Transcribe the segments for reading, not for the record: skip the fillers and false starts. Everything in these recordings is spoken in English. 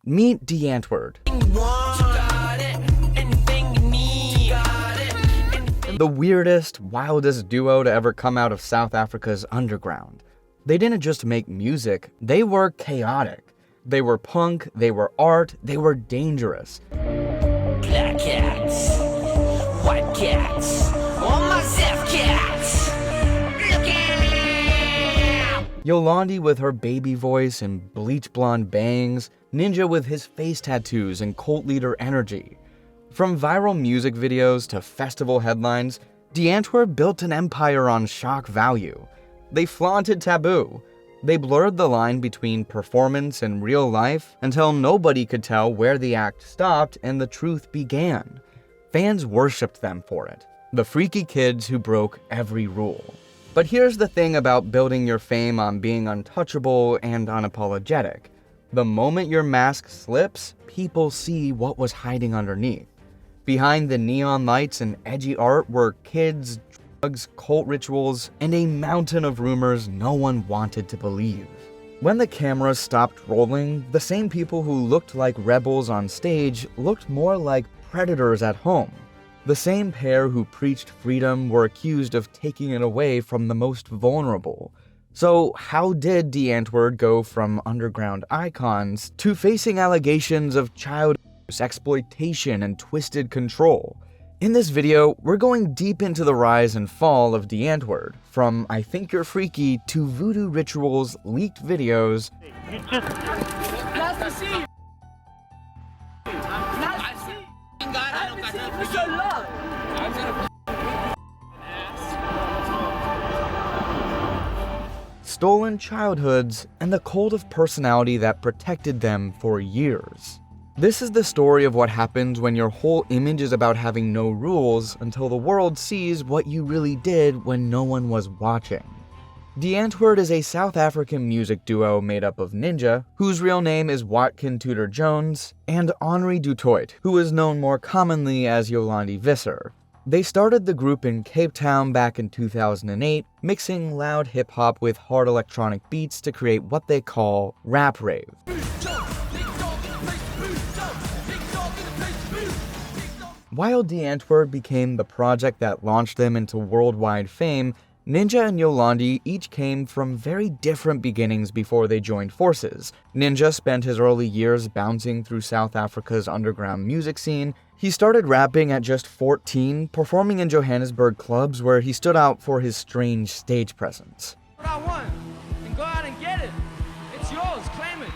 Meet Die Antwoord. The weirdest, wildest duo to ever come out of South Africa's underground. They didn't just make music, they were chaotic. They were punk, they were art, they were dangerous. Black cats, white cats, all myself cats. Look out! Yolandi with her baby voice and bleach blonde bangs, Ninja with his face tattoos and cult leader energy. From viral music videos to festival headlines, Die Antwoord built an empire on shock value. They flaunted taboo. They blurred the line between performance and real life until nobody could tell where the act stopped and the truth began. Fans worshipped them for it, the freaky kids who broke every rule. But here's the thing about building your fame on being untouchable and unapologetic. The moment your mask slips, people see what was hiding underneath. Behind the neon lights and edgy art were kids, drugs, cult rituals, and a mountain of rumors no one wanted to believe. When the cameras stopped rolling, the same people who looked like rebels on stage looked more like predators at home. The same pair who preached freedom were accused of taking it away from the most vulnerable. So how did Die Antwoord go from underground icons to facing allegations of child abuse, exploitation, and twisted control? In this video, we're going deep into the rise and fall of Die Antwoord, from I Think You're Freaky to voodoo rituals, leaked videos, stolen childhoods, and the cult of personality that protected them for years. This is the story of what happens when your whole image is about having no rules until the world sees what you really did when no one was watching. Die Antwoord is a South African music duo made up of Ninja, whose real name is Watkin Tudor Jones, and Henri du Toit, who is known more commonly as Yolandi Visser. They started the group in Cape Town back in 2008, mixing loud hip-hop with hard electronic beats to create what they call rap-rave. While Die Antwoord became the project that launched them into worldwide fame, Ninja and Yolandi each came from very different beginnings before they joined forces. Ninja spent his early years bouncing through South Africa's underground music scene. He started rapping at just 14, performing in Johannesburg clubs where he stood out for his strange stage presence. What I want, and go out and get it. It's yours, claim it.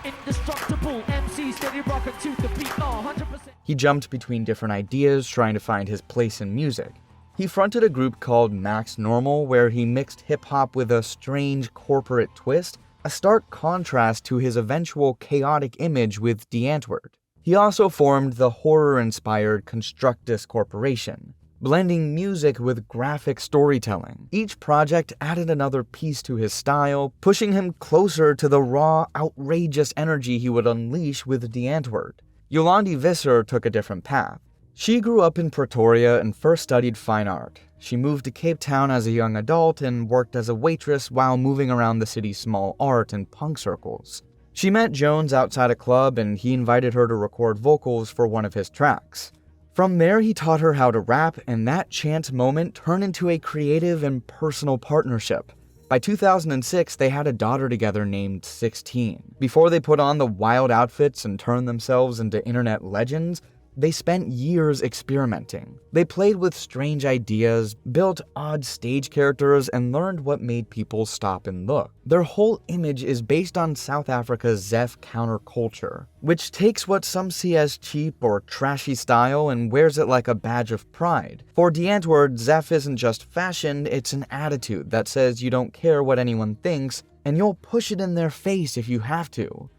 Indestructible MC, steady rocking to the beat, 100%. He jumped between different ideas, trying to find his place in music. He fronted a group called Max Normal, where he mixed hip-hop with a strange corporate twist, a stark contrast to his eventual chaotic image with Die Antwoord. He also formed the horror-inspired Constructus Corporation, blending music with graphic storytelling. Each project added another piece to his style, pushing him closer to the raw, outrageous energy he would unleash with Die Antwoord. Yolandi Visser took a different path. She grew up in Pretoria and first studied fine art. She moved to Cape Town as a young adult and worked as a waitress while moving around the city's small art and punk circles. She met Jones outside a club and he invited her to record vocals for one of his tracks. From there, he taught her how to rap, and that chance moment turned into a creative and personal partnership. By 2006, they had a daughter together named 16. Before they put on the wild outfits and turned themselves into internet legends, they spent years experimenting. They played with strange ideas, built odd stage characters, and learned what made people stop and look. Their whole image is based on South Africa's Zef counterculture, which takes what some see as cheap or trashy style and wears it like a badge of pride. For Die Antwoord, Zef isn't just fashion, it's an attitude that says you don't care what anyone thinks, and you'll push it in their face if you have to.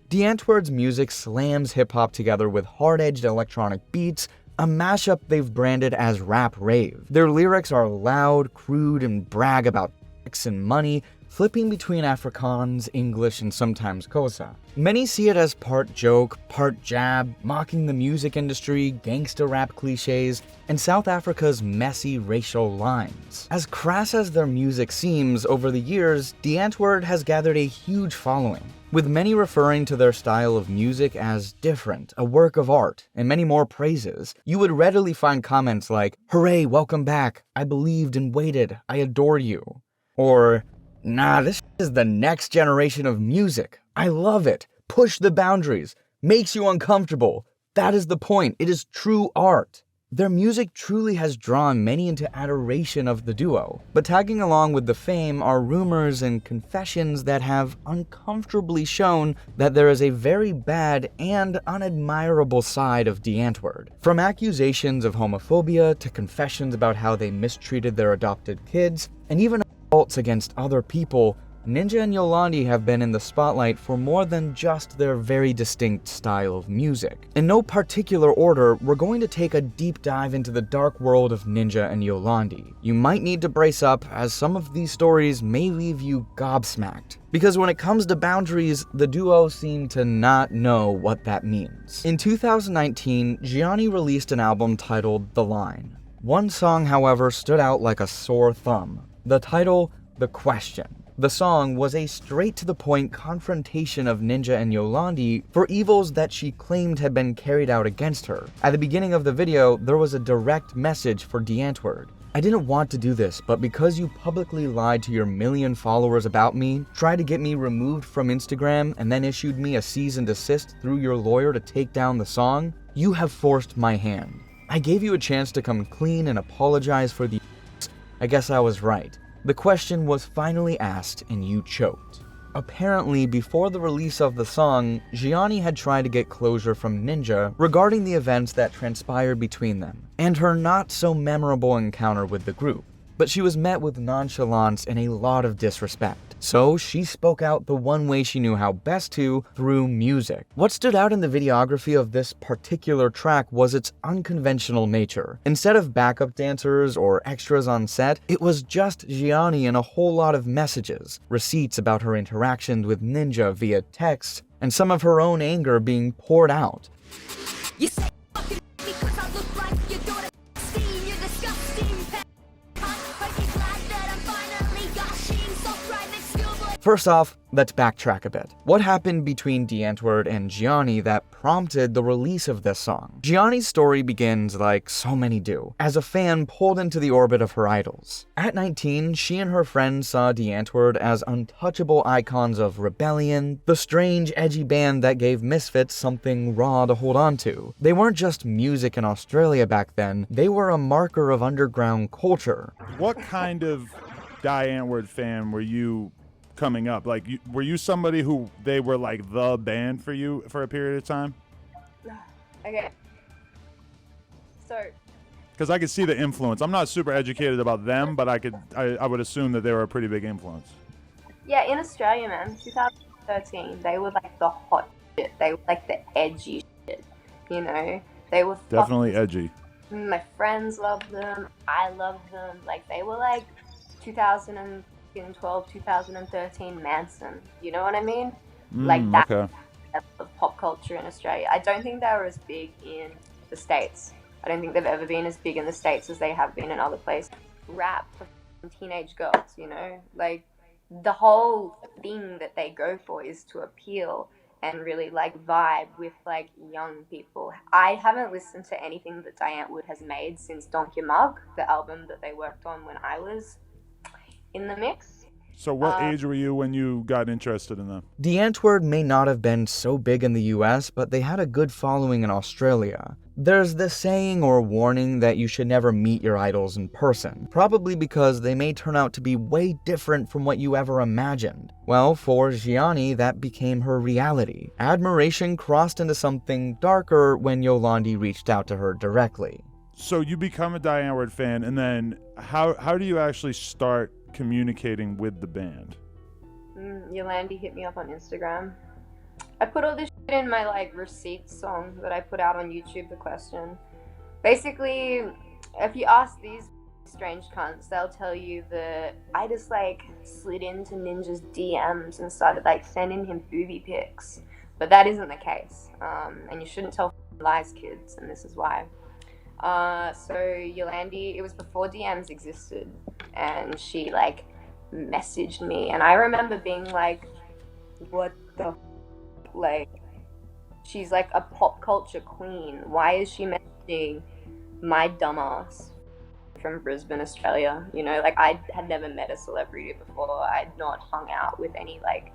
Die Antwoord's music slams hip-hop together with hard-edged electronic beats, a mashup they've branded as rap-rave. Their lyrics are loud, crude, and brag about sex and money, flipping between Afrikaans, English, and sometimes Xhosa. Many see it as part joke, part jab, mocking the music industry, gangsta rap cliches, and South Africa's messy racial lines. As crass as their music seems, over the years, Die Antwoord has gathered a huge following, with many referring to their style of music as different, a work of art, and many more praises. You would readily find comments like, "Hooray, welcome back, I believed and waited, I adore you." Or, "Nah, this is the next generation of music, I love it, push the boundaries, makes you uncomfortable, that is the point, it is true art." Their music truly has drawn many into adoration of the duo, but tagging along with the fame are rumors and confessions that have uncomfortably shown that there is a very bad and unadmirable side of Die Antwoord. From accusations of homophobia to confessions about how they mistreated their adopted kids, and even assaults against other people, Ninja and Yolandi have been in the spotlight for more than just their very distinct style of music. In no particular order, we're going to take a deep dive into the dark world of Ninja and Yolandi. You might need to brace up, as some of these stories may leave you gobsmacked. Because when it comes to boundaries, the duo seem to not know what that means. In 2019, Zheani released an album titled The Line. One song, however, stood out like a sore thumb. The title, The Question. The song was a straight-to-the-point confrontation of Ninja and Yolandi for evils that she claimed had been carried out against her. At the beginning of the video, there was a direct message for Die Antwoord. "I didn't want to do this, but because you publicly lied to your million followers about me, tried to get me removed from Instagram, and then issued me a cease and desist through your lawyer to take down the song, you have forced my hand. I gave you a chance to come clean and apologize for the I guess I was right. The question was finally asked and you choked." Apparently, before the release of the song, Zheani had tried to get closure from Ninja regarding the events that transpired between them, and her not-so-memorable encounter with the group. But she was met with nonchalance and a lot of disrespect. So she spoke out the one way she knew how best to, through music. What stood out in the videography of this particular track was its unconventional nature. Instead of backup dancers or extras on set, it was just Zheani and a whole lot of messages, receipts about her interactions with Ninja via text, and some of her own anger being poured out. You say fucking because I look like your daughter. You're disgusting. Hope you're glad that I'm finally gushing. So private schoolboy. First off, let's backtrack a bit. What happened between Die Antwoord and Zheani that prompted the release of this song? Zheani's story begins like so many do, as a fan pulled into the orbit of her idols. At 19, she and her friends saw Die Antwoord as untouchable icons of rebellion, the strange, edgy band that gave misfits something raw to hold on to. They weren't just music in Australia back then, they were a marker of underground culture. What kind of Die Antwoord fan were you coming up? Like, were you somebody who they were like the band for you for a period of time? Okay. So, Because I could see the influence. I'm not super educated about them, but I would assume that they were a pretty big influence. yeah, in Australia, man, 2013, they were like the hot shit. They were like the edgy shit, you know? They were Definitely edgy. My friends loved them. I loved them. Like, they were like 2012, 2013 Manson. You know what I mean? Like that Okay. of pop culture in Australia. I don't think they were as big in the States. I don't think they've ever been as big in the States as they have been in other places. Rap for teenage girls, you know? Like, the whole thing that they go for is to appeal and really like vibe with like young people. I haven't listened to anything that Die Antwoord has made since Donkey Mug, the album that they worked on when I was in the mix. So what age were you when you got interested in them? Die Antwoord may not have been so big in the US, but they had a good following in Australia. There's this saying or warning that you should never meet your idols in person, probably because they may turn out to be way different from what you ever imagined. Well, for Zheani, that became her reality. Admiration crossed into something darker when Yolandi reached out to her directly. So you become a Die Antwoord fan, and then how do you actually start communicating with the band? Yolandi hit me up on Instagram. I put all this shit in my like receipts song that I put out on YouTube, The Question. Basically, if you ask these strange cunts. They'll tell you that I just like slid into Ninja's DMs and started like sending him booby pics, but that isn't the case. And you shouldn't tell lies, kids, and this is why. So Yolandi, it was before DMs existed, and she like messaged me, and I remember being like, what the like, she's like a pop culture queen, why is she messaging my dumbass from Brisbane, Australia? You know, like I had never met a celebrity before. I'd not hung out with any like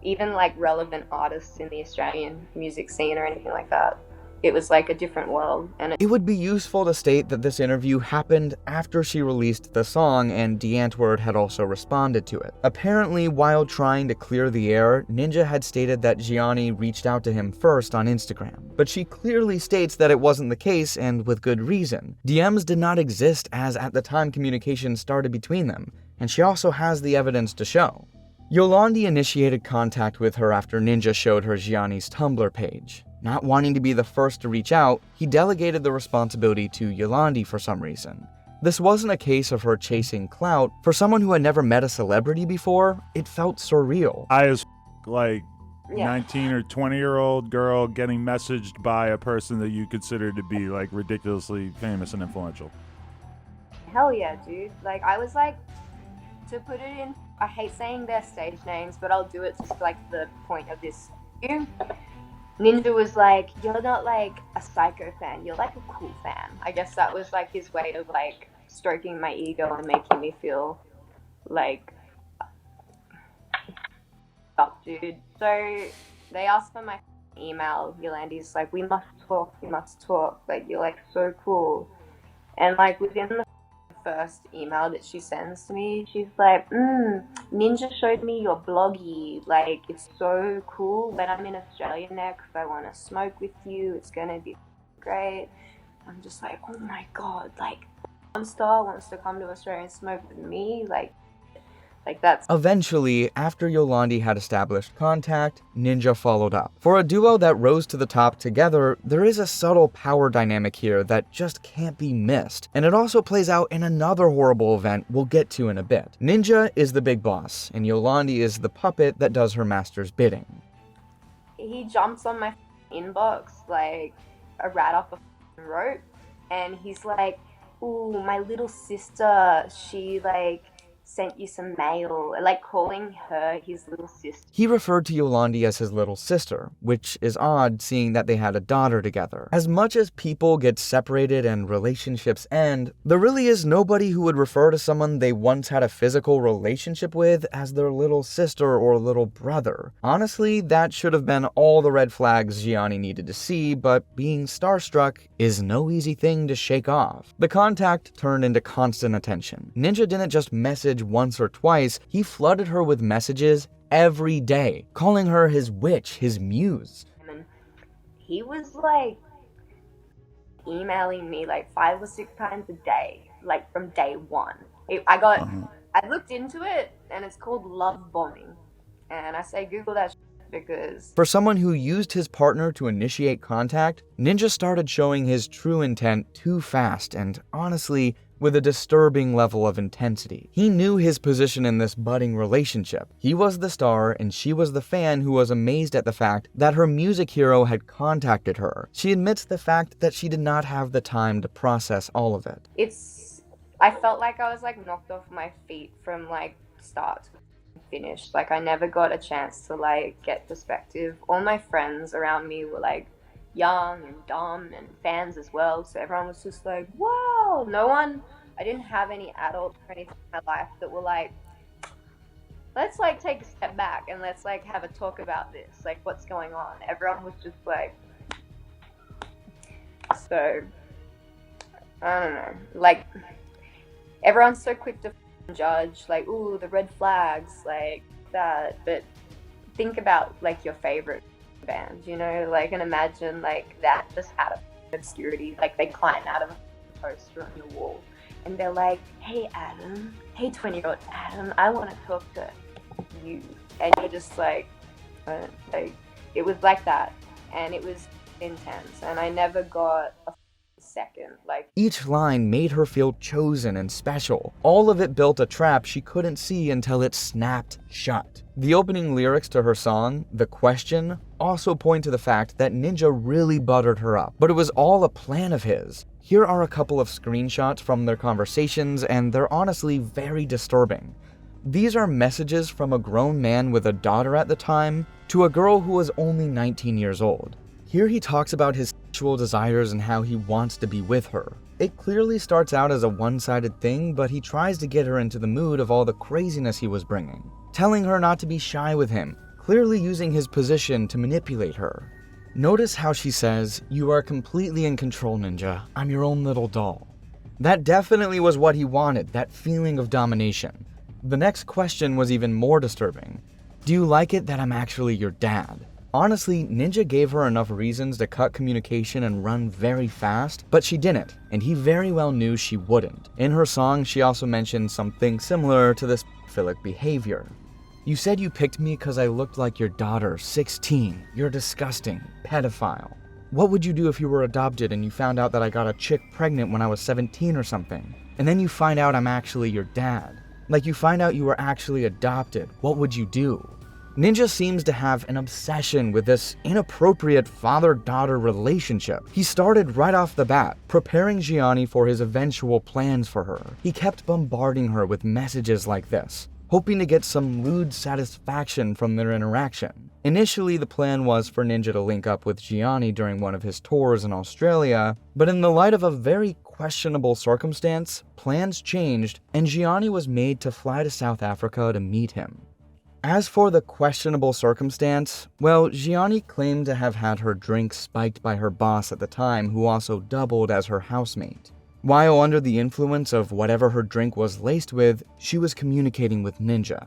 even like relevant artists in the Australian music scene or anything like that. It was like a different world. And It would be useful to state that this interview happened after she released the song and Die Antwoord had also responded to it. Apparently, while trying to clear the air, Ninja had stated that Zheani reached out to him first on Instagram. But she clearly states that it wasn't the case, and with good reason. DMs did not exist as at the time communication started between them, and she also has the evidence to show. Yolandi initiated contact with her after Ninja showed her Zheani's Tumblr page. Not wanting to be the first to reach out, he delegated the responsibility to Yolandi for some reason. This wasn't a case of her chasing clout. For someone who had never met a celebrity before, it felt surreal. I as like Yeah. 19 or 20-year-old girl getting messaged by a person that you consider to be like ridiculously famous and influential. hell yeah, dude. Like I was like, to put it in, I hate saying their stage names, but I'll do it just like the point of this interview. Ninja was like, you're not like a psycho fan, you're like a cool fan. I guess that was like his way of like stroking my ego and making me feel like up, dude. So they asked for my email. Yolandi's like, we must talk, like you're like so cool. And like within the first email that she sends to me, she's like, Ninja showed me your bloggy, like it's so cool when I'm in Australia next, I want to smoke with you, it's gonna be great. I'm just like, oh my god, like Monster wants to come to Australia and smoke with me, like that's... Eventually, after Yolandi had established contact, Ninja followed up. For a duo that rose to the top together, there is a subtle power dynamic here that just can't be missed, and it also plays out in another horrible event we'll get to in a bit. Ninja is the big boss, and Yolandi is the puppet that does her master's bidding. He jumps on my inbox like a rat off a rope, and he's like, ooh, my little sister, she like sent you some mail, like calling her his little sister. He referred to Yolandi as his little sister, which is odd seeing that they had a daughter together. As much as people get separated and relationships end, there really is nobody who would refer to someone they once had a physical relationship with as their little sister or little brother. Honestly, that should have been all the red flags Zheani needed to see, but being starstruck is no easy thing to shake off. The contact turned into constant attention. Ninja didn't just message once or twice, he flooded her with messages every day, calling her his witch, his muse. And he was like emailing me like 5 or 6 times a day, like from day one. I looked into it, and it's called love bombing, and I say Google that because for someone who used his partner to initiate contact, Ninja started showing his true intent too fast and, honestly, with a disturbing level of intensity. He knew his position in this budding relationship. He was the star, and she was the fan who was amazed at the fact that her music hero had contacted her. She admits the fact that she did not have the time to process all of it. I felt like I was like knocked off my feet from like start to finish. Like I never got a chance to like get perspective. All my friends around me were like young and dumb and fans as well, so everyone was just like, wow. I didn't have any adults or anything in my life that were like, let's like take a step back and let's like have a talk about this, like what's going on. Everyone was just like, so I don't know, like everyone's so quick to judge, like, ooh, the red flags, like that, but think about like your favorite band, you know, like, and imagine like that just out of obscurity, like they climb out of a poster on your wall and they're like, hey Adam, hey 20-year-old Adam, I want to talk to you, and you're just like it was like that, and it was intense, and I never got a second. Like, Each line made her feel chosen and special. All of it built a trap she couldn't see until it snapped shut. The opening lyrics to her song, The Question, also point to the fact that Ninja really buttered her up, but it was all a plan of his. Here are a couple of screenshots from their conversations, and they're honestly very disturbing. These are messages from a grown man with a daughter at the time to a girl who was only 19 years old. Here he talks about his sexual desires and how he wants to be with her. It clearly starts out as a one-sided thing, but he tries to get her into the mood of all the craziness he was bringing, telling her not to be shy with him, clearly using his position to manipulate her. Notice how she says, "You are completely in control, Ninja. I'm your own little doll." That definitely was what he wanted, that feeling of domination. The next question was even more disturbing. "Do you like it that I'm actually your dad?" Honestly, Ninja gave her enough reasons to cut communication and run very fast, but she didn't, and he very well knew she wouldn't. In her song, she also mentioned something similar to this pedophilic behavior. "You said you picked me because I looked like your daughter, 16. You're disgusting. Pedophile. What would you do if you were adopted and you found out that I got a chick pregnant when I was 17 or something? And then you find out I'm actually your dad. Like, you find out you were actually adopted. What would you do?" Ninja seems to have an obsession with this inappropriate father-daughter relationship. He started right off the bat, preparing Zheani for his eventual plans for her. He kept bombarding her with messages like this, hoping to get some lewd satisfaction from their interaction. Initially, the plan was for Ninja to link up with Zheani during one of his tours in Australia, but in the light of a very questionable circumstance, plans changed, and Zheani was made to fly to South Africa to meet him. As for the questionable circumstance, well, Zheani claimed to have had her drink spiked by her boss at the time, who also doubled as her housemate. While under the influence of whatever her drink was laced with, she was communicating with Ninja.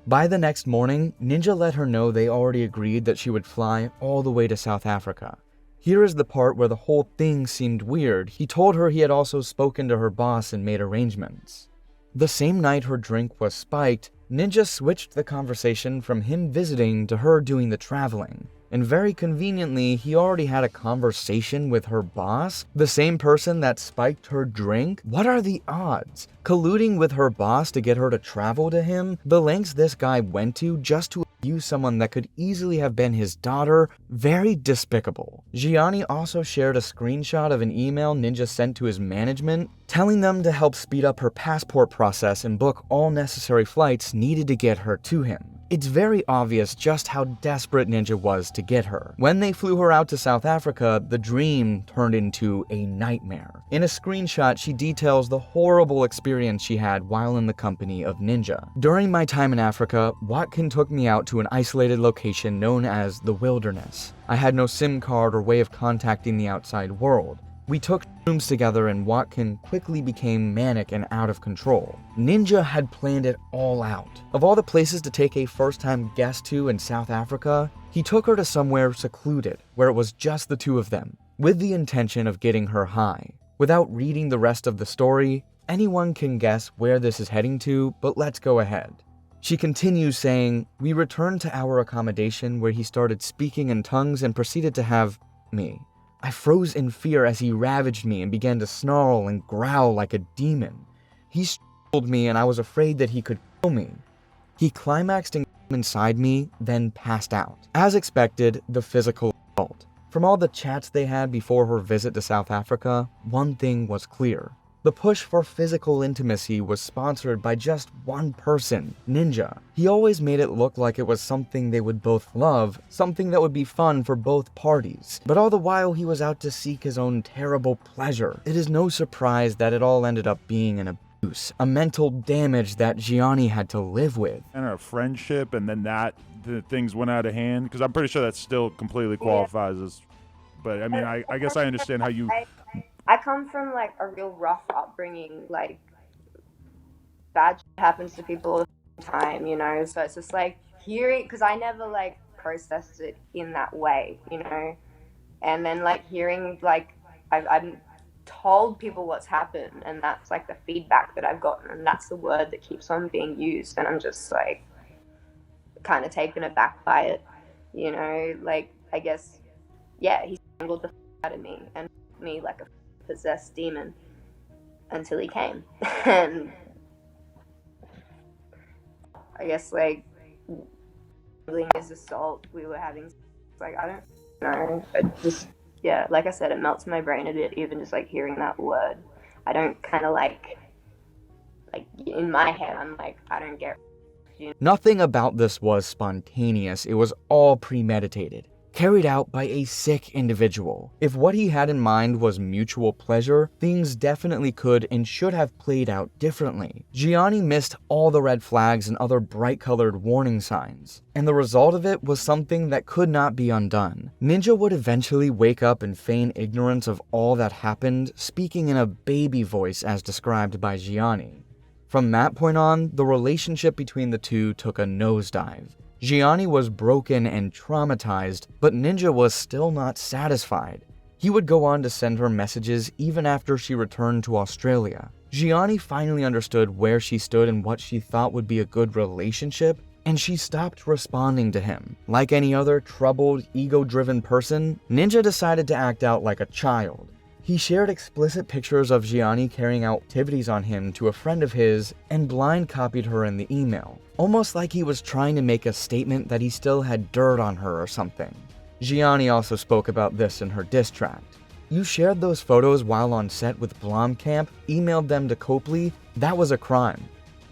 By the next morning, Ninja let her know they already agreed that she would fly all the way to South Africa. Here is the part where the whole thing seemed weird. He told her he had also spoken to her boss and made arrangements. The same night her drink was spiked, Ninja switched the conversation from him visiting to her doing the traveling. And very conveniently, he already had a conversation with her boss, the same person that spiked her drink. What are the odds? Colluding with her boss to get her to travel to him, the lengths this guy went to just to abuse someone that could easily have been his daughter, very despicable. Zheani also shared a screenshot of an email Ninja sent to his management, telling them to help speed up her passport process and book all necessary flights needed to get her to him. It's very obvious just how desperate Ninja was to get her. When they flew her out to South Africa, the dream turned into a nightmare. In a screenshot, she details the horrible experience she had while in the company of Ninja. "During my time in Africa, Watkin took me out to an isolated location known as the Wilderness. I had no SIM card or way of contacting the outside world. We took rooms together and Watkin quickly became manic and out of control. Ninja had planned it all out. Of all the places to take a first-time guest to in South Africa, he took her to somewhere secluded, where it was just the two of them, with the intention of getting her high. Without reading the rest of the story, anyone can guess where this is heading to, but let's go ahead." She continues saying, "We returned to our accommodation where he started speaking in tongues and proceeded to have me. I froze in fear as he ravaged me and began to snarl and growl like a demon. He strangled me and I was afraid that he could kill me. He climaxed and came inside me, then passed out. As expected, the physical assault. From all the chats they had before her visit to South Africa, one thing was clear. The push for physical intimacy was sponsored by just one person, Ninja. He always made it look like it was something they would both love, something that would be fun for both parties. But all the while he was out to seek his own terrible pleasure. It is no surprise that it all ended up being an abuse, a mental damage that Zheani had to live with. And our friendship, and then the things went out of hand, because I'm pretty sure that still completely qualifies as. But I mean, I guess I understand how you. I come from like a real rough upbringing, like bad shit happens to people all the time, you know, so it's just like hearing, because I never like processed it in that way, you know, and then like hearing like I've told people what's happened, and that's like the feedback that I've gotten, and that's the word that keeps on being used, and I'm just like kind of taken aback by it, you know, like I guess, yeah, he strangled the out of me and me like a possessed demon until he came. And I guess, like, his assault, we were having, like, I don't know. It just, yeah, like I said, it melts my brain a bit, even just, like, hearing that word. I don't kind of, like, in my head, I'm like, I don't get. Nothing about this was spontaneous. It was all premeditated, carried out by a sick individual. If what he had in mind was mutual pleasure, things definitely could and should have played out differently. Zheani missed all the red flags and other bright-colored warning signs, and the result of it was something that could not be undone. Ninja would eventually wake up and feign ignorance of all that happened, speaking in a baby voice as described by Zheani. From that point on, the relationship between the two took a nosedive. Zheani was broken and traumatized, but Ninja was still not satisfied. He would go on to send her messages even after she returned to Australia. Zheani finally understood where she stood and what she thought would be a good relationship, and she stopped responding to him. Like any other troubled, ego-driven person, Ninja decided to act out like a child. He shared explicit pictures of Zheani carrying out activities on him to a friend of his and blind copied her in the email, almost like he was trying to make a statement that he still had dirt on her or something. Zheani also spoke about this in her diss track. You shared those photos while on set with Blomkamp, emailed them to Copley, that was a crime.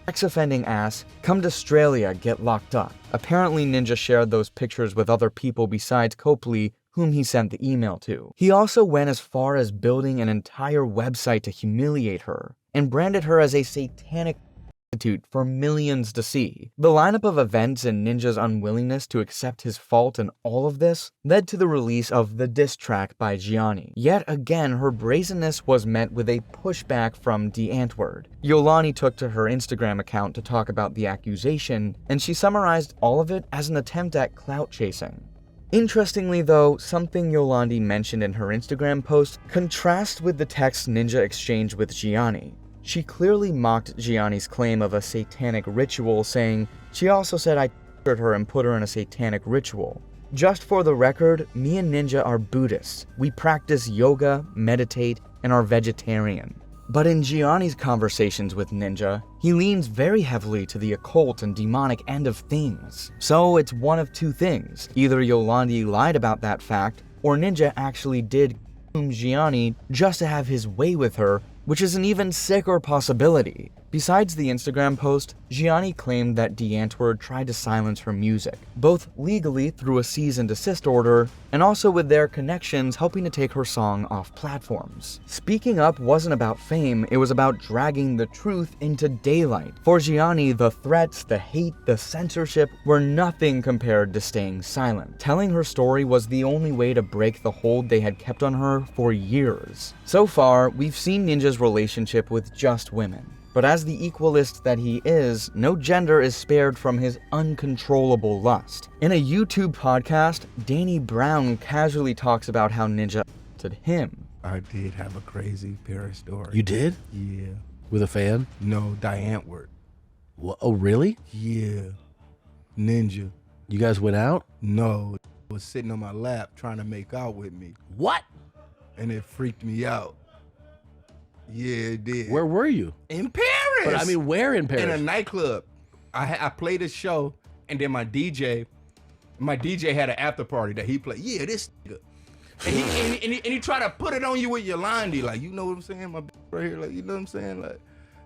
Ex-offending ass, come to Australia, get locked up. Apparently Ninja shared those pictures with other people besides Copley, whom he sent the email to. He also went as far as building an entire website to humiliate her, and branded her as a satanic prostitute for millions to see. The lineup of events and Ninja's unwillingness to accept his fault in all of this led to the release of the diss track by Zheani. Yet again, her brazenness was met with a pushback from Die Antwoord. Yolandi took to her Instagram account to talk about the accusation, and she summarized all of it as an attempt at clout chasing. Interestingly though, something Yolandi mentioned in her Instagram post contrasts with the text Ninja exchanged with Zheani. She clearly mocked Zheani's claim of a satanic ritual, saying, she also said I tortured her and put her in a satanic ritual. Just for the record, me and Ninja are Buddhists. We practice yoga, meditate, and are vegetarian. But in Zheani's conversations with Ninja, he leans very heavily to the occult and demonic end of things. So it's one of two things. Either Yolandi lied about that fact, or Ninja actually did Zheani just to have his way with her, which is an even sicker possibility. Besides the Instagram post, Zheani claimed that Die Antwoord tried to silence her music, both legally through a cease and desist order, and also with their connections helping to take her song off platforms. Speaking up wasn't about fame, it was about dragging the truth into daylight. For Zheani, the threats, the hate, the censorship were nothing compared to staying silent. Telling her story was the only way to break the hold they had kept on her for years. So far, we've seen Ninja's relationship with just women. But as the equalist that he is, no gender is spared from his uncontrollable lust. In a YouTube podcast, Danny Brown casually talks about how Ninja assaulted him. I did have a crazy pair story. You did? Yeah. With a fan? No, Die Antwoord. What? Oh, really? Yeah. Ninja. You guys went out? No, was sitting on my lap trying to make out with me. What? And it freaked me out. Yeah, it did. Where were you? In Paris. But I mean, where in Paris? In a nightclub. I played a show, and then my DJ had an after party that he played. Yeah, this nigga. And he tried to put it on you with Yolandi, like, you know what I'm saying, my right here, like, you know what I'm saying, like.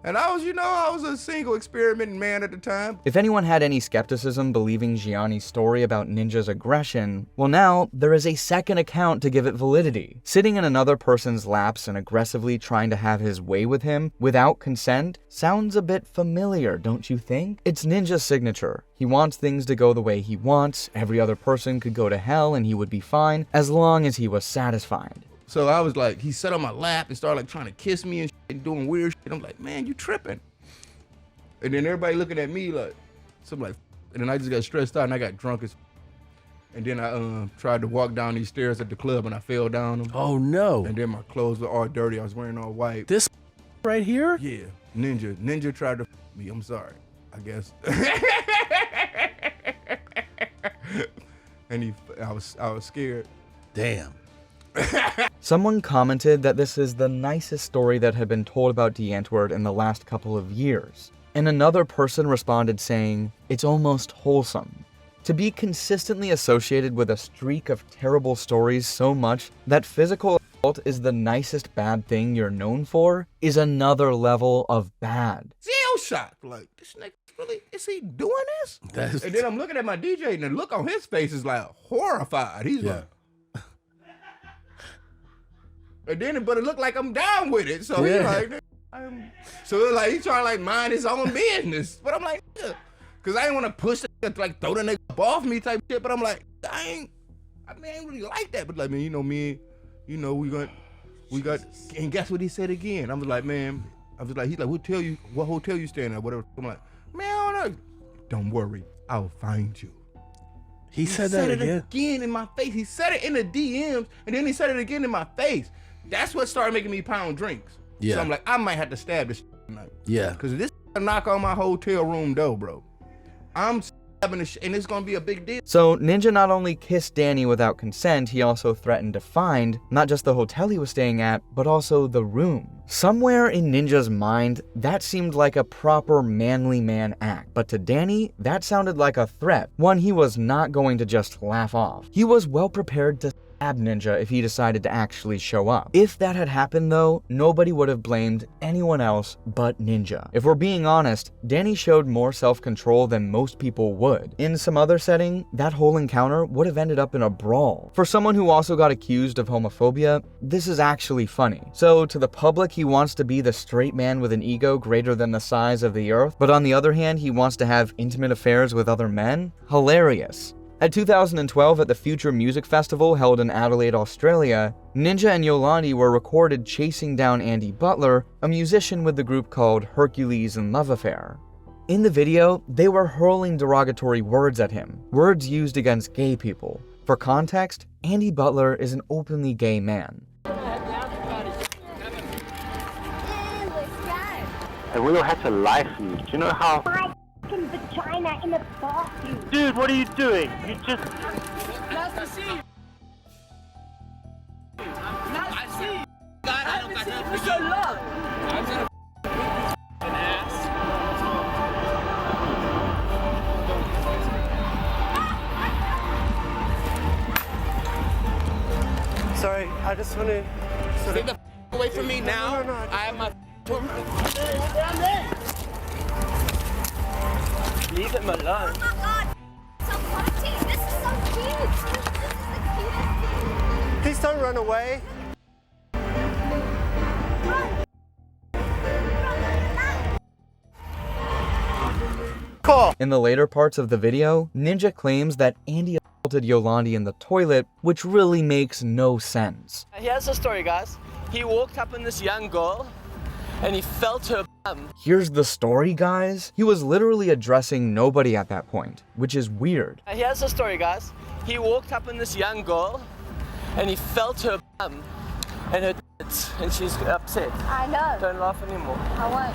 And I was a single experimenting man at the time. If anyone had any skepticism believing Zheani's story about Ninja's aggression, well now, there is a second account to give it validity. Sitting in another person's laps and aggressively trying to have his way with him without consent sounds a bit familiar, don't you think? It's Ninja's signature. He wants things to go the way he wants, every other person could go to hell and he would be fine, as long as he was satisfied. So I was like, he sat on my lap and started like trying to kiss me and, and doing weird shit. I'm like, man, you tripping. And then everybody looking at me like, so I'm like, and then I just got stressed out and I got drunk as. And then I tried to walk down these stairs at the club and I fell down them. Oh no. And then my clothes were all dirty. I was wearing all white. This right here? Yeah, Ninja tried to me. I'm sorry, I guess. And I was scared. Damn. Someone commented that this is the nicest story that had been told about Die Antwoord in the last couple of years. And another person responded saying, it's almost wholesome. To be consistently associated with a streak of terrible stories so much that physical assault is the nicest bad thing you're known for is another level of bad. Still shocked. Like, this nigga really, is he doing this? And then I'm looking at my DJ and the look on his face is like horrified. He's like, and then, but it looked like I'm down with it. So he's like, so it's like, he's trying to like mind his own business. But I'm like, cause I ain't want to push it, like throw the nigga up off me type shit. But I'm like, I ain't really like that. But like, man, you know me, you know, we got, and guess what he said again? I was like, man, he's like, what hotel you staying at, whatever. I'm like, man, I don't know. Don't worry, I'll find you. He said that it again in my face. He said it in the DMs, and then he said it again in my face. That's what started making me pound drinks. Yeah. So I'm like, I might have to stab this tonight. Yeah. Because this knock on my hotel room door, bro. I'm stabbing this and it's going to be a big deal. So Ninja not only kissed Danny without consent, he also threatened to find not just the hotel he was staying at, but also the room. Somewhere in Ninja's mind, that seemed like a proper manly man act. But to Danny, that sounded like a threat, one he was not going to just laugh off. He was well prepared to stab Ninja if he decided to actually show up. If that had happened though, nobody would have blamed anyone else but Ninja. If we're being honest, Danny showed more self-control than most people would. In some other setting, that whole encounter would have ended up in a brawl. For someone who also got accused of homophobia, this is actually funny. So to the public, he wants to be the straight man with an ego greater than the size of the earth, but on the other hand, he wants to have intimate affairs with other men? Hilarious. At 2012 at the Future Music Festival held in Adelaide, Australia, Ninja and Yolandi were recorded chasing down Andy Butler, a musician with the group called Hercules and Love Affair. In the video, they were hurling derogatory words at him, words used against gay people. For context, Andy Butler is an openly gay man. And we don't have a license. Do you know how? My fucking vagina in the bathroom. Dude, what are you doing? You just. Nice to see you. Nice to see you. God, I don't got nothing for so long. I'm gonna an ass. Sorry, I just want to. Get the away from me now. No, I have my. Leave him alone. Oh my god! So party! This is so cute! This is the cutest thing! Please don't run away. Call. In the later parts of the video, Ninja claims that Andy assaulted Yolandi in the toilet, which really makes no sense. Here's the story, guys. He walked up on this young girl and he felt her bum. Here's the story, guys. He was literally addressing nobody at that point, which is weird. Here's the story, guys. He walked up on this young girl and he felt her bum and her tits, and she's upset. I know. Don't laugh anymore. I won't.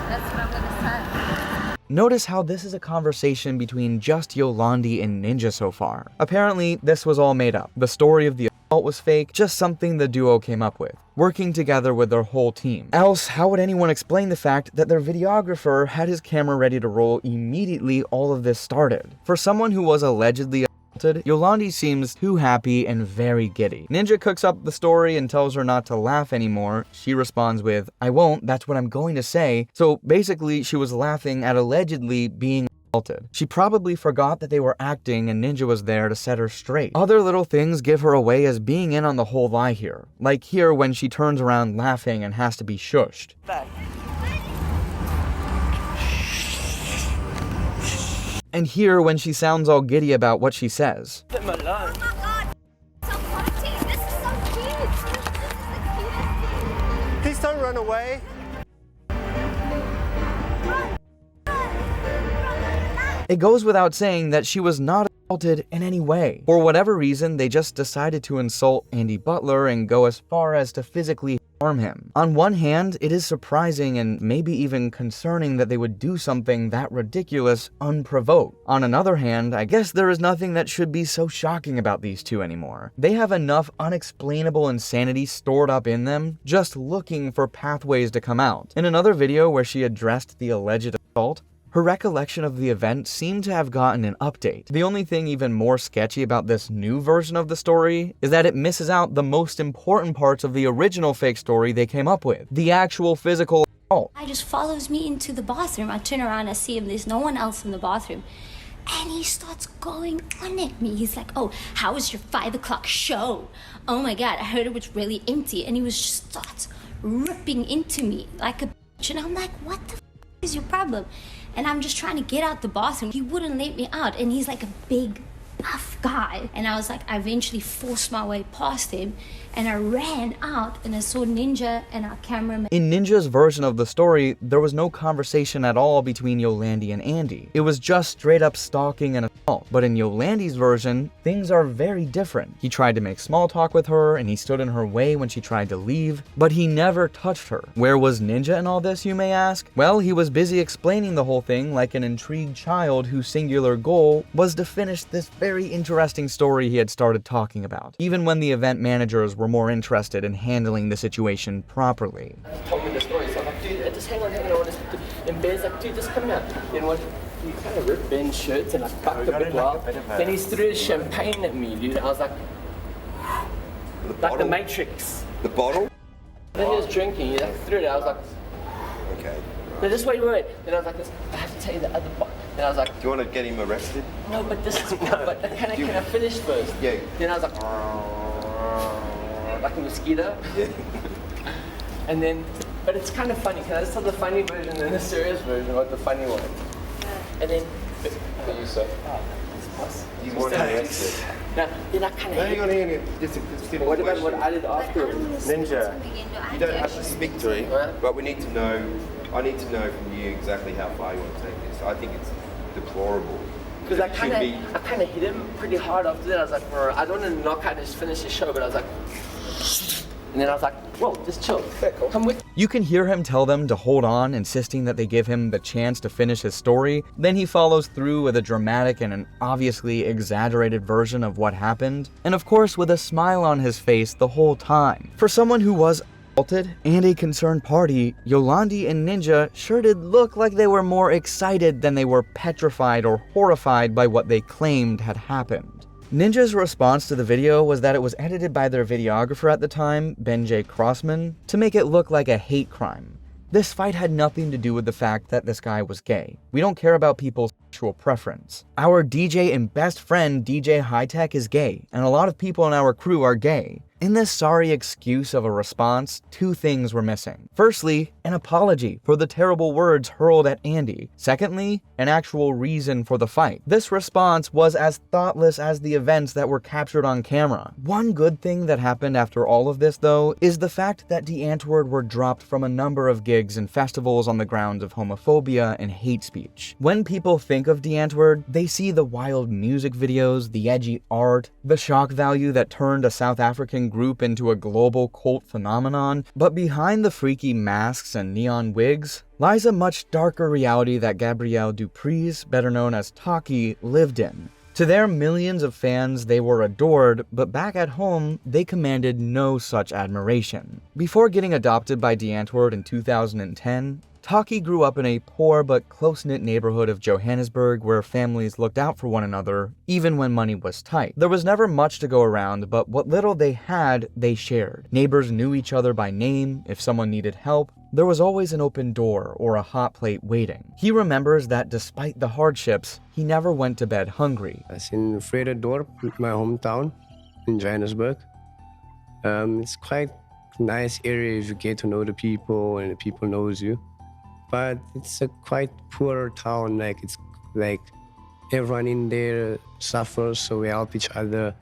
That's what I'm gonna say. Notice how this is a conversation between just Yolandi and Ninja so far. Apparently, this was all made up. The story of the assault was fake, just something the duo came up with, working together with their whole team. Else, how would anyone explain the fact that their videographer had his camera ready to roll immediately all of this started? For someone who was allegedly assaulted, Yolandi seems too happy and very giddy. Ninja cooks up the story and tells her not to laugh anymore. She responds with, "I won't, that's what I'm going to say." So basically, she was laughing at allegedly being assaulted. She probably forgot that they were acting and Ninja was there to set her straight. Other little things give her away as being in on the whole lie here. Like here when she turns around laughing and has to be shushed. Back. And here when she sounds all giddy about what she says. Leave him alone. Oh my god! So party! This is so cute! This is the cutest thing! Please don't run away. It goes without saying that she was not assaulted in any way. For whatever reason, they just decided to insult Andy Butler and go as far as to physically harm him. On one hand, it is surprising and maybe even concerning that they would do something that ridiculous unprovoked. On another hand, I guess there is nothing that should be so shocking about these two anymore. They have enough unexplainable insanity stored up in them, just looking for pathways to come out. In another video where she addressed the alleged assault, her recollection of the event seemed to have gotten an update. The only thing even more sketchy about this new version of the story is that it misses out the most important parts of the original fake story they came up with, the actual physical assault. He just follows me into the bathroom. I turn around, I see him, there's no one else in the bathroom. And he starts going on at me. He's like, oh, how was your 5 o'clock show? Oh my God, I heard it was really empty. And he was just starts ripping into me like a bitch. And I'm like, what the is your problem? And I'm just trying to get out the bathroom. He wouldn't let me out. And he's like a big, buff guy. And I was like, I eventually forced my way past him. And I ran out and I saw Ninja and our cameraman. In Ninja's version of the story, there was no conversation at all between Yolandi and Andy. It was just straight up stalking and assault. But in Yolandi's version, things are very different. He tried to make small talk with her and he stood in her way when she tried to leave, but he never touched her. Where was Ninja in all this, you may ask? Well, he was busy explaining the whole thing like an intrigued child whose singular goal was to finish this very interesting story he had started talking about, even when the event managers were more interested in handling the situation properly. He told me the story, so I'm like, dude, just hang on, I want to speak to you. And Ben's like, dude, just come here. You know what? He kind of ripped Ben's shirts and like bucked a bit wild. Then he threw his champagne at me, dude. I was like, like the Matrix. The bottle? Then he was drinking, he like threw it. I was like, okay. No, just wait. Then I was like, I have to tell you the other part. Then I was like, do you want to get him arrested? No, but this is, but can I finish first? Yeah. Then I was like a mosquito. Yeah. And then, but it's kind of funny. Can I just tell the funny version and the serious version, or the funny one? And then, for you, sir. You want to arrested? Now, then I kind of. Hang on. What about what I did afterwards? Ninja, you don't have to speak to him, but we need to know. I need to know from you exactly how far you want to take this. I think it's deplorable. Because I kind of hit him pretty hard after that. I was like, I don't want to knock out and just finish the show, but I was like, and then I was like, whoa, just chill. Come with. You can hear him tell them to hold on, insisting that they give him the chance to finish his story. Then he follows through with a dramatic and an obviously exaggerated version of what happened, and of course with a smile on his face the whole time. For someone who was assaulted and a concerned party, Yolandi and Ninja sure did look like they were more excited than they were petrified or horrified by what they claimed had happened. Ninja's response to the video was that it was edited by their videographer at the time, Ben J. Crossman, to make it look like a hate crime. This fight had nothing to do with the fact that this guy was gay. We don't care about people's sexual preference. Our DJ and best friend, DJ High-Tech, is gay, and a lot of people in our crew are gay. In this sorry excuse of a response, two things were missing. Firstly, an apology for the terrible words hurled at Andy. Secondly, an actual reason for the fight. This response was as thoughtless as the events that were captured on camera. One good thing that happened after all of this, though, is the fact that Die Antwoord were dropped from a number of gigs and festivals on the grounds of homophobia and hate speech. When people think of Die Antwoord, they see the wild music videos, the edgy art, the shock value that turned a South African group into a global cult phenomenon, but behind the freaky masks and neon wigs lies a much darker reality that Gabrielle Dupriez, better known as Taki, lived in. To their millions of fans, they were adored, but back at home, they commanded no such admiration. Before getting adopted by Die Antwoord in 2010, Taki grew up in a poor but close-knit neighborhood of Johannesburg where families looked out for one another, even when money was tight. There was never much to go around, but what little they had, they shared. Neighbors knew each other by name. If someone needed help, there was always an open door or a hot plate waiting. He remembers that despite the hardships, he never went to bed hungry. It's in Vredendorp, my hometown, in Johannesburg. It's quite a nice area if you get to know the people and the people knows you. But it's a quite poor town, it's like everyone in there suffers, so we help each other.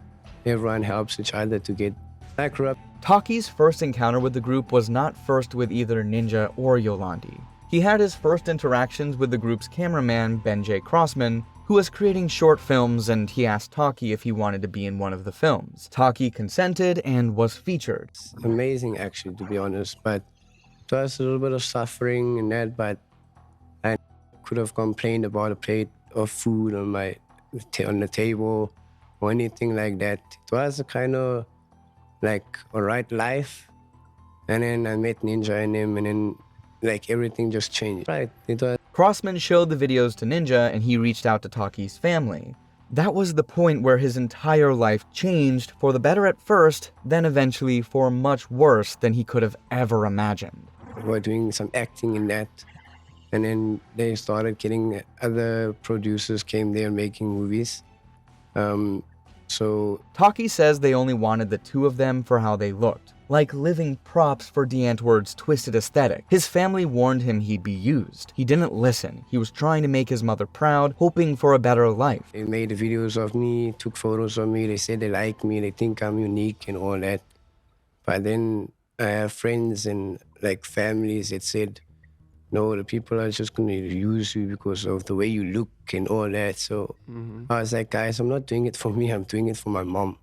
Everyone helps each other to get back up. Taki's first encounter with the group was not first with either Ninja or Yolandi. He had his first interactions with the group's cameraman, Ben J. Crossman, who was creating short films, and he asked Taki if he wanted to be in one of the films. Taki consented and was featured. It's amazing, actually, to be honest, but it was a little bit of suffering in that, but I could have complained about a plate of food on the table or anything like that. It was a kind of like a right life. And then I met Ninja and him, and then like everything just changed. Right, it was. Crossman showed the videos to Ninja, and he reached out to Taki's family. That was the point where his entire life changed, for the better at first, then eventually for much worse than he could have ever imagined. We were doing some acting in that, and then they started getting other producers came there making movies. So Taki says they only wanted the two of them for how they looked, like living props for Die Antwoord's twisted aesthetic. His family warned him he'd be used. He didn't listen. He was trying to make his mother proud, hoping for a better life. They made videos of me, took photos of me. They said they like me, they think I'm unique and all that. But then I have friends and like families that said, no, the people are just going to use you because of the way you look and all that. So I was like, guys, I'm not doing it for me. I'm doing it for my mom,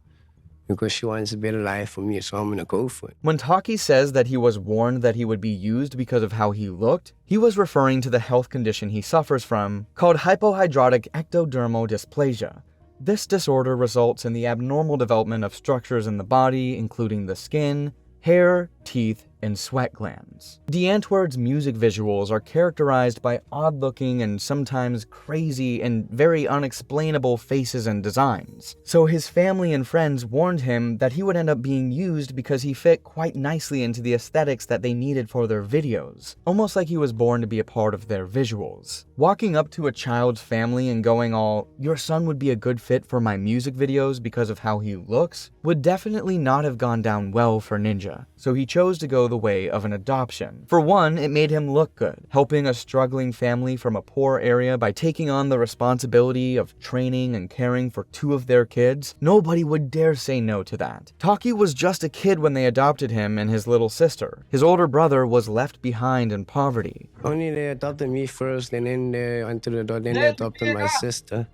because she wants a better life for me, so I'm going to go for it. When Taki says that he was warned that he would be used because of how he looked, he was referring to the health condition he suffers from, called hypohidrotic ectodermal dysplasia. This disorder results in the abnormal development of structures in the body, including the skin, hair, teeth, and sweat glands. Die Antwoord's music visuals are characterized by odd-looking and sometimes crazy and very unexplainable faces and designs. So his family and friends warned him that he would end up being used because he fit quite nicely into the aesthetics that they needed for their videos, almost like he was born to be a part of their visuals. Walking up to a child's family and going all, "Your son would be a good fit for my music videos because of how he looks," would definitely not have gone down well for Ninja, so he chose to go the way of an adoption. For one, it made him look good, helping a struggling family from a poor area by taking on the responsibility of training and caring for two of their kids. Nobody would dare say no to that. Taki was just a kid when they adopted him and his little sister. His older brother was left behind in poverty. Only they adopted me first, and then they adopted my sister.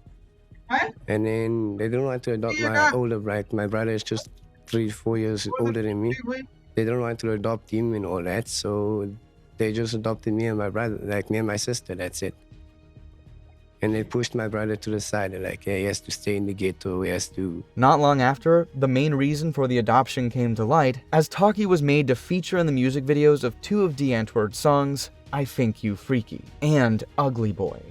And then they don't want to adopt my older brother. My brother is just 3-4 years older than me. They don't want to adopt him and all that, so they just adopted me and my brother, like me and my sister, that's it. And they pushed my brother to the side. They're like, yeah, he has to stay in the ghetto, he has to... Not long after, the main reason for the adoption came to light, as Taki was made to feature in the music videos of two of Die Antwoord's songs, I Think You Freaky and Ugly Boy.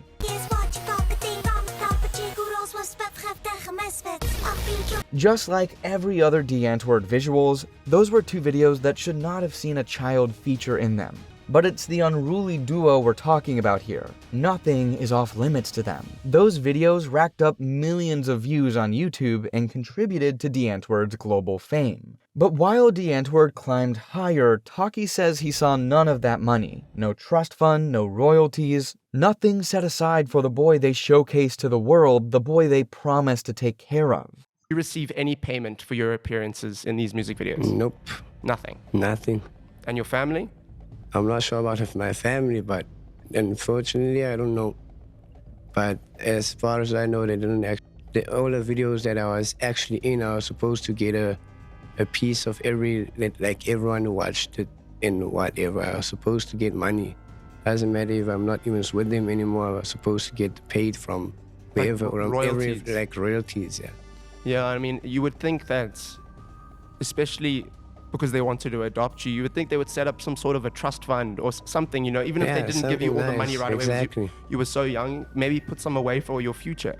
Just like every other Die Antwoord visuals, those were two videos that should not have seen a child feature in them. But it's the unruly duo we're talking about here. Nothing is off limits to them. Those videos racked up millions of views on YouTube and contributed to Die Antwoord's global fame. But while Die Antwoord climbed higher, Taki says he saw none of that money. No trust fund, no royalties, nothing set aside for the boy they showcased to the world, the boy they promised to take care of. You receive any payment for your appearances in these music videos? Nope. Nothing? Nothing. And your family? I'm not sure about my family, but unfortunately, I don't know. But as far as I know, they didn't all the videos that I was actually in, I was supposed to get a piece of like everyone who watched it and whatever. I was supposed to get money. Doesn't matter if I'm not even with them anymore, I was supposed to get paid from wherever, like or royalties. Royalties, yeah. Yeah, I mean, you would think that, especially because they wanted to adopt you, you would think they would set up some sort of a trust fund or something, you know, even if they didn't give you all the money right away. Exactly. You were so young, maybe put some away for your future.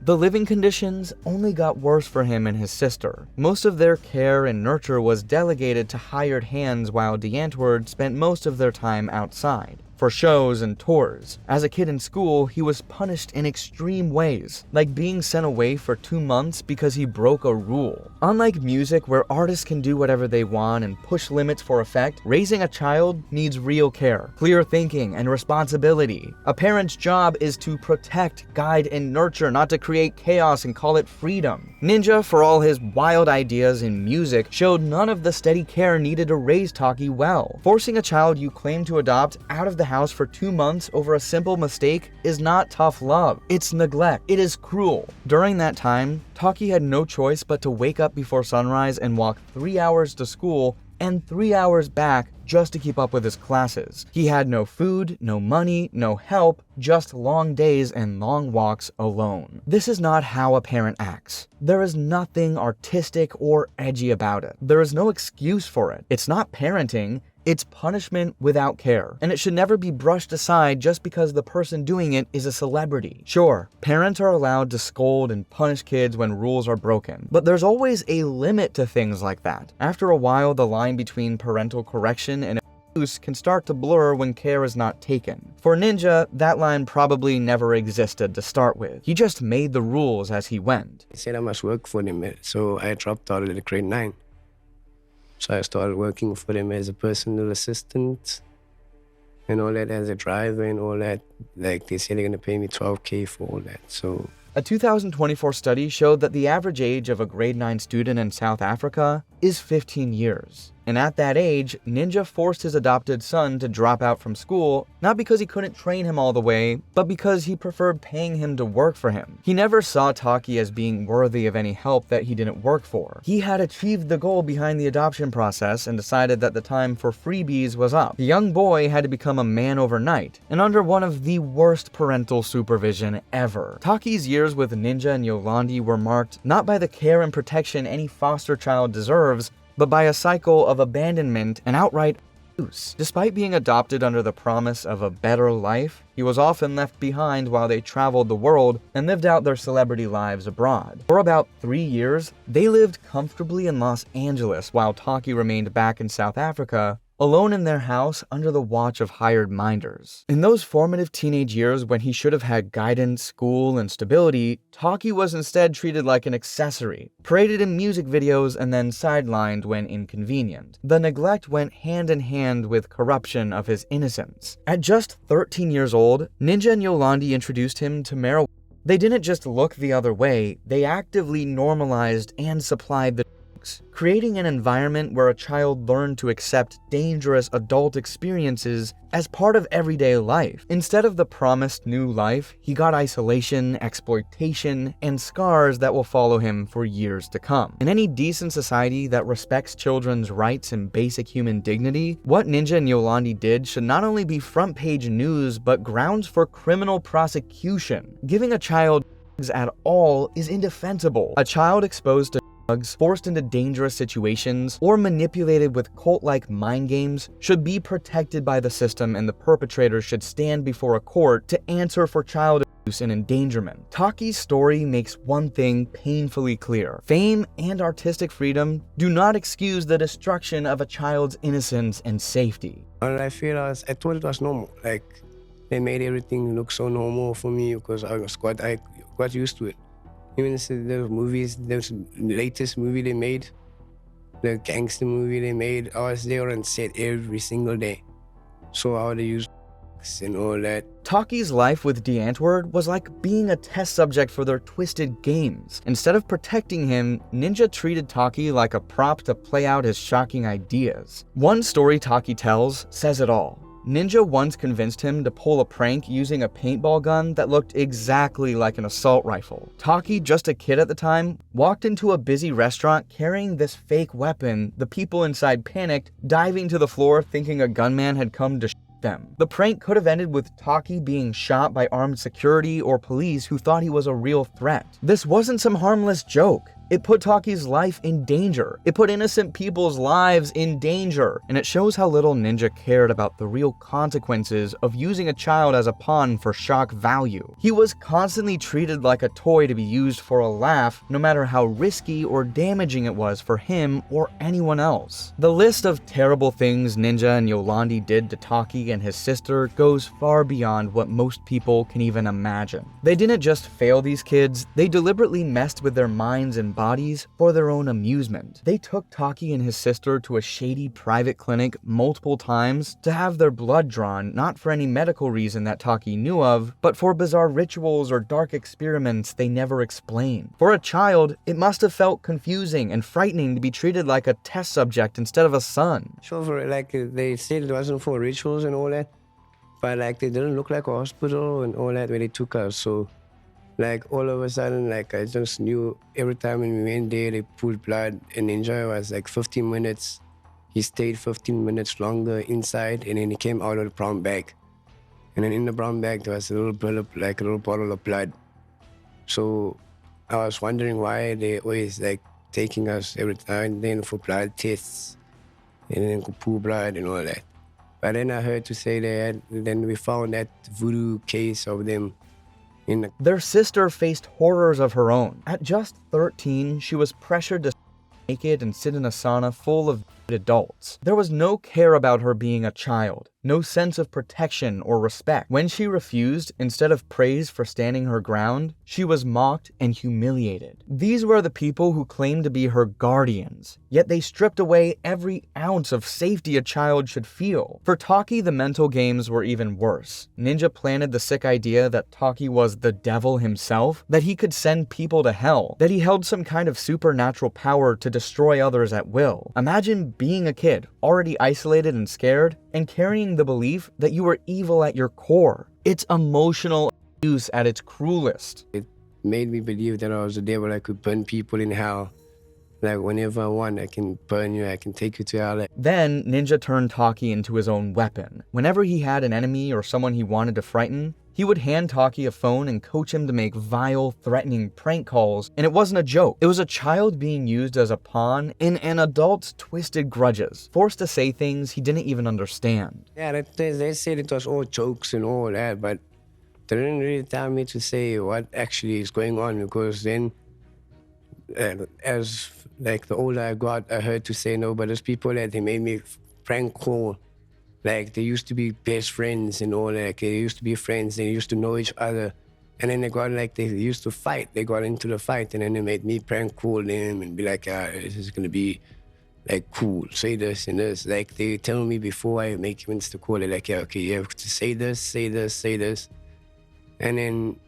The living conditions only got worse for him and his sister. Most of their care and nurture was delegated to hired hands, while Die Antwoord spent most of their time outside, for shows and tours. As a kid in school, he was punished in extreme ways, like being sent away for 2 months because he broke a rule. Unlike music, where artists can do whatever they want and push limits for effect, raising a child needs real care, clear thinking, and responsibility. A parent's job is to protect, guide, and nurture, not to create chaos and call it freedom. Ninja, for all his wild ideas in music, showed none of the steady care needed to raise Taki well. Forcing a child you claim to adopt out of the house for 2 months over a simple mistake is not tough love. It's neglect. It is cruel. During that time, Taki had no choice but to wake up before sunrise and walk 3 hours to school and 3 hours back just to keep up with his classes. He had no food, no money, no help, just long days and long walks alone. This is not how a parent acts. There is nothing artistic or edgy about it. There is no excuse for it. It's not parenting. It's punishment without care, and it should never be brushed aside just because the person doing it is a celebrity. Sure, parents are allowed to scold and punish kids when rules are broken, but there's always a limit to things like that. After a while, the line between parental correction and abuse can start to blur when care is not taken. For Ninja, that line probably never existed to start with. He just made the rules as he went. He said I must work for him, so I dropped out of grade 9. So I started working for them as a personal assistant and all that, as a driver and all that. Like, they said they're gonna pay me $12K for all that, so. A 2024 study showed that the average age of a grade 9 student in South Africa is 15 years. And at that age, Ninja forced his adopted son to drop out from school, not because he couldn't train him all the way, but because he preferred paying him to work for him. He never saw Taki as being worthy of any help that he didn't work for. He had achieved the goal behind the adoption process and decided that the time for freebies was up. The young boy had to become a man overnight, and under one of the worst parental supervision ever. Taki's years with Ninja and Yolandi were marked not by the care and protection any foster child deserves, but by a cycle of abandonment and outright abuse. Despite being adopted under the promise of a better life, he was often left behind while they traveled the world and lived out their celebrity lives abroad. For about 3 years, they lived comfortably in Los Angeles while Taki remained back in South Africa, alone in their house under the watch of hired minders. In those formative teenage years when he should have had guidance, school, and stability, Taki was instead treated like an accessory, paraded in music videos and then sidelined when inconvenient. The neglect went hand in hand with corruption of his innocence. At just 13 years old, Ninja and Yolandi introduced him to marijuana. They didn't just look the other way, they actively normalized and supplied the creating an environment where a child learned to accept dangerous adult experiences as part of everyday life. Instead of the promised new life, he got isolation, exploitation, and scars that will follow him for years to come. In any decent society that respects children's rights and basic human dignity, what Ninja and Yolandi did should not only be front page news, but grounds for criminal prosecution. Giving a child drugs at all is indefensible. A child exposed to drugs, forced into dangerous situations, or manipulated with cult-like mind games should be protected by the system, and the perpetrators should stand before a court to answer for child abuse and endangerment. Taki's story makes one thing painfully clear. Fame and artistic freedom do not excuse the destruction of a child's innocence and safety. And I thought it was normal. Like, they made everything look so normal for me because I got used to it. Even the movies, the latest movie they made, the gangster movie they made, I was there on set every single day. So how they use and all that. Taki's life with Die Antwoord was like being a test subject for their twisted games. Instead of protecting him, Ninja treated Taki like a prop to play out his shocking ideas. One story Taki tells says it all. Ninja once convinced him to pull a prank using a paintball gun that looked exactly like an assault rifle. Taki, just a kid at the time, walked into a busy restaurant carrying this fake weapon. The people inside panicked, diving to the floor thinking a gunman had come to shoot them. The prank could have ended with Taki being shot by armed security or police who thought he was a real threat. This wasn't some harmless joke. It put Taki's life in danger. It put innocent people's lives in danger. And it shows how little Ninja cared about the real consequences of using a child as a pawn for shock value. He was constantly treated like a toy to be used for a laugh, no matter how risky or damaging it was for him or anyone else. The list of terrible things Ninja and Yolandi did to Taki and his sister goes far beyond what most people can even imagine. They didn't just fail these kids, they deliberately messed with their minds and bodies for their own amusement. They took Taki and his sister to a shady private clinic multiple times to have their blood drawn, not for any medical reason that Taki knew of, but for bizarre rituals or dark experiments they never explained. For a child, it must have felt confusing and frightening to be treated like a test subject instead of a son. So like they said it wasn't for rituals and all that. But like they didn't look like a hospital and all that when they took us. So like all of a sudden, like I just knew every time when we went there, they pulled blood. And Ninja was like 15 minutes. He stayed 15 minutes longer inside, and then he came out of the brown bag. And then in the brown bag, there was a little bottle of blood. So I was wondering why they always like taking us every time and then for blood tests and then pull blood and all that. But then I heard to say that then we found that voodoo case of them in the... Their sister faced horrors of her own. At just 13, she was pressured to naked and sit in a sauna full of adults. There was no care about her being a child, no sense of protection or respect. When she refused, instead of praise for standing her ground, she was mocked and humiliated. These were the people who claimed to be her guardians, yet they stripped away every ounce of safety a child should feel. For Taki, the mental games were even worse. Ninja planted the sick idea that Taki was the devil himself, that he could send people to hell, that he held some kind of supernatural power to destroy others at will. Imagine being a kid, already isolated and scared, and carrying the belief that you were evil at your core. It's emotional abuse at its cruelest. It made me believe that I was the devil. I could burn people in hell. Like whenever I want, I can burn you, I can take you to hell. Then Ninja turned Taki into his own weapon. Whenever he had an enemy or someone he wanted to frighten, he would hand Taki a phone and coach him to make vile, threatening prank calls, and it wasn't a joke. It was a child being used as a pawn in an adult's twisted grudges, forced to say things he didn't even understand. Yeah, they said it was all jokes and all that, but they didn't really tell me to say what actually is going on, because then, as like the older I got, I heard to say no, but there's people that they made me prank call. Like, they used to be best friends and all that. They used to be friends. They used to know each other. And then they got, like, they used to fight. They got into the fight, and then they made me prank call them and be like, this is going to be, like, cool. Say this and this. Like, they tell me before I make you Insta call, they're like, yeah, okay, you have to say this, say this, say this. And then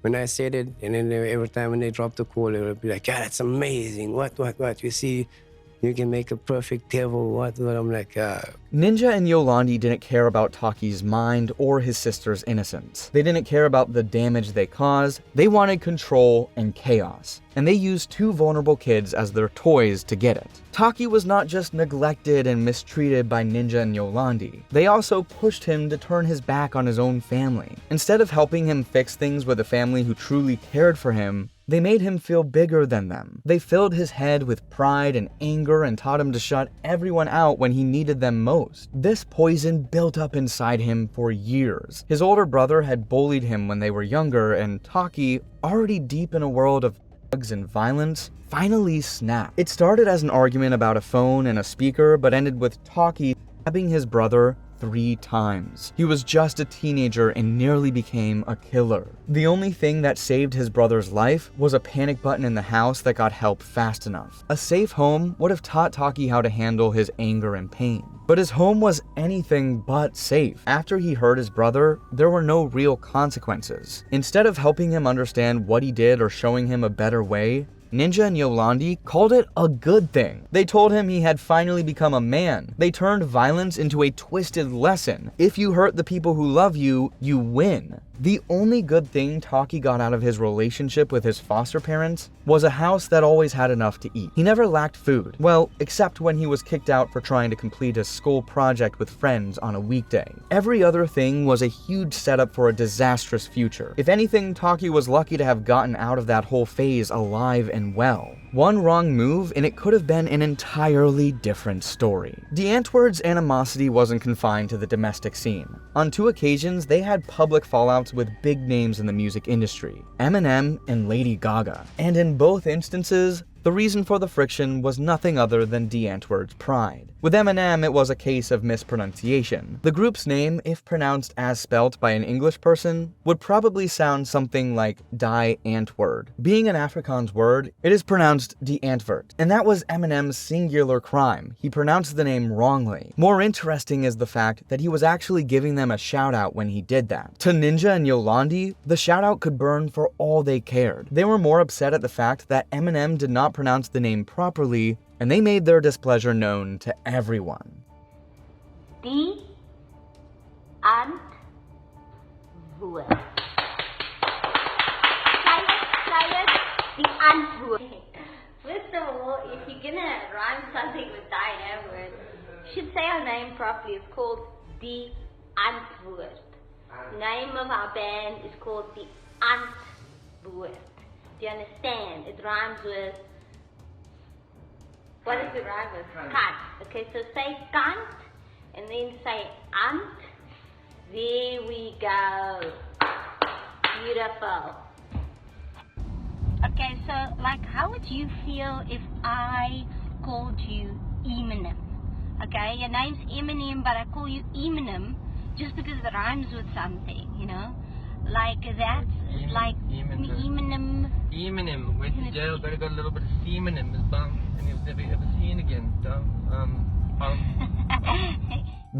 when I said it, and then every time when they dropped the call, they would be like, yeah, that's amazing. What? You see, you can make a perfect devil. What? I'm like, Ninja and Yolandi didn't care about Taki's mind or his sister's innocence. They didn't care about the damage they caused. They wanted control and chaos. And they used two vulnerable kids as their toys to get it. Taki was not just neglected and mistreated by Ninja and Yolandi. They also pushed him to turn his back on his own family. Instead of helping him fix things with a family who truly cared for him, they made him feel bigger than them. They filled his head with pride and anger and taught him to shut everyone out when he needed them most. This poison built up inside him for years. His older brother had bullied him when they were younger, and Taki, already deep in a world of drugs and violence, finally snapped. It started as an argument about a phone and a speaker, but ended with Taki stabbing his brother 3 times. He was just a teenager and nearly became a killer. The only thing that saved his brother's life was a panic button in the house that got help fast enough. A safe home would have taught Taki how to handle his anger and pain. But his home was anything but safe. After he hurt his brother, there were no real consequences. Instead of helping him understand what he did or showing him a better way, Ninja and Yolandi called it a good thing. They told him he had finally become a man. They turned violence into a twisted lesson. If you hurt the people who love you, you win. The only good thing Taki got out of his relationship with his foster parents was a house that always had enough to eat. He never lacked food. Well, except when he was kicked out for trying to complete his school project with friends on a weekday. Every other thing was a huge setup for a disastrous future. If anything, Taki was lucky to have gotten out of that whole phase alive and well. One wrong move and it could have been an entirely different story. Die Antwoord's animosity wasn't confined to the domestic scene. On 2 occasions, they had public fallouts with big names in the music industry, Eminem and Lady Gaga. And in both instances, the reason for the friction was nothing other than Die Antwoord's pride. With Eminem, it was a case of mispronunciation. The group's name, if pronounced as spelt by an English person, would probably sound something like Die Antwoord. Being an Afrikaans word, it is pronounced Die Antwoord, and that was Eminem's singular crime. He pronounced the name wrongly. More interesting is the fact that he was actually giving them a shout out when he did that. To Ninja and Yolandi, the shout out could burn for all they cared. They were more upset at the fact that Eminem did not pronounce the name properly, and they made their displeasure known to everyone. Die Antwoord. Antwoord. Try it. Die Antwoord. First of all, if you're gonna rhyme something with Die Antwoord, you should say our name properly. It's called Die Antwoord. Name of our band is called Die Antwoord. Do you understand? It rhymes with... What does it rhyme with? Kant. Okay, so say Kant and then say Ant. There we go. Beautiful. Okay, so like how would you feel if I called you Eminem? Okay, your name's Eminem, but I call you Eminem just because it rhymes with something, you know? Like that's like Eminem. Eminem went to jail, but he got a little bit of semen in his bum, and he was never ever seen again.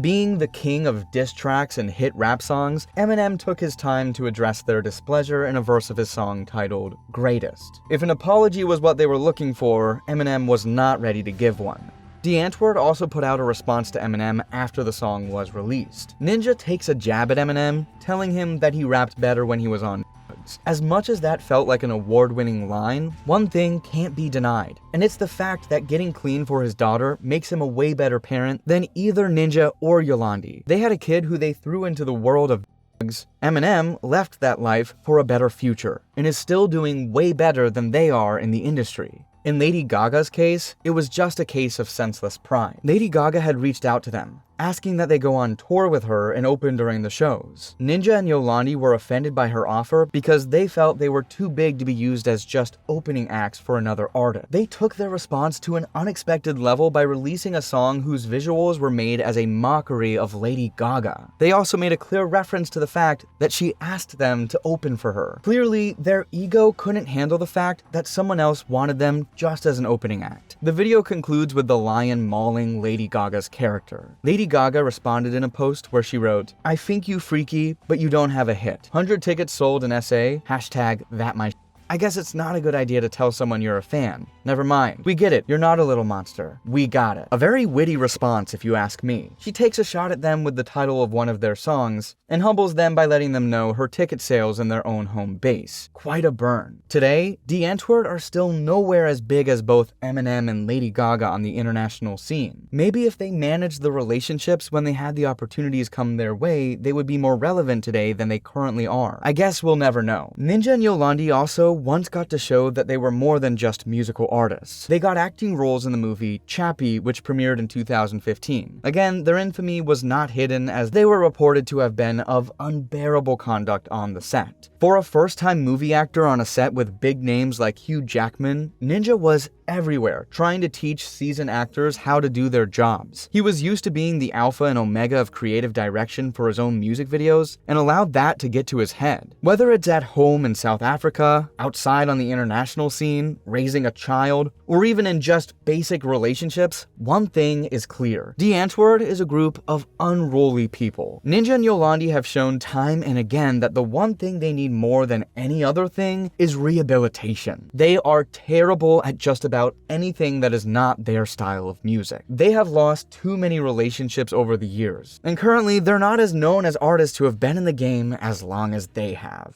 Being the king of diss tracks and hit rap songs, Eminem took his time to address their displeasure in a verse of his song titled Greatest. If an apology was what they were looking for, Eminem was not ready to give one. Die Antwoord also put out a response to Eminem after the song was released. Ninja takes a jab at Eminem, telling him that he rapped better when he was on drugs. As much as that felt like an award-winning line, one thing can't be denied, and it's the fact that getting clean for his daughter makes him a way better parent than either Ninja or Yolandi. They had a kid who they threw into the world of drugs. Eminem left that life for a better future, and is still doing way better than they are in the industry. In Lady Gaga's case, it was just a case of senseless pride. Lady Gaga had reached out to them, asking that they go on tour with her and open during the shows. Ninja and Yolandi were offended by her offer because they felt they were too big to be used as just opening acts for another artist. They took their response to an unexpected level by releasing a song whose visuals were made as a mockery of Lady Gaga. They also made a clear reference to the fact that she asked them to open for her. Clearly, their ego couldn't handle the fact that someone else wanted them just as an opening act. The video concludes with the lion mauling Lady Gaga's character. Lady Gaga responded in a post where she wrote, "I think you freaky, but you don't have a hit. 100 tickets sold in SA, hashtag that my I guess it's not a good idea to tell someone you're a fan. Never mind. We get it. You're not a little monster. We got it." A very witty response if you ask me. She takes a shot at them with the title of one of their songs and humbles them by letting them know her ticket sales in their own home base. Quite a burn. Today, Die Antwoord are still nowhere as big as both Eminem and Lady Gaga on the international scene. Maybe if they managed the relationships when they had the opportunities come their way, they would be more relevant today than they currently are. I guess we'll never know. Ninja and Yolandi also once got to show that they were more than just musical artists. They got acting roles in the movie Chappie, which premiered in 2015. Again, their infamy was not hidden as they were reported to have been of unbearable conduct on the set. For a first-time movie actor on a set with big names like Hugh Jackman, Ninja was everywhere, trying to teach seasoned actors how to do their jobs. He was used to being the alpha and omega of creative direction for his own music videos, and allowed that to get to his head. Whether it's at home in South Africa, outside on the international scene, raising a child, or even in just basic relationships, one thing is clear. Die Antwoord is a group of unruly people. Ninja and Yolandi have shown time and again that the one thing they need more than any other thing is rehabilitation. They are terrible at just about anything that is not their style of music. They have lost too many relationships over the years, and currently they're not as known as artists who have been in the game as long as they have.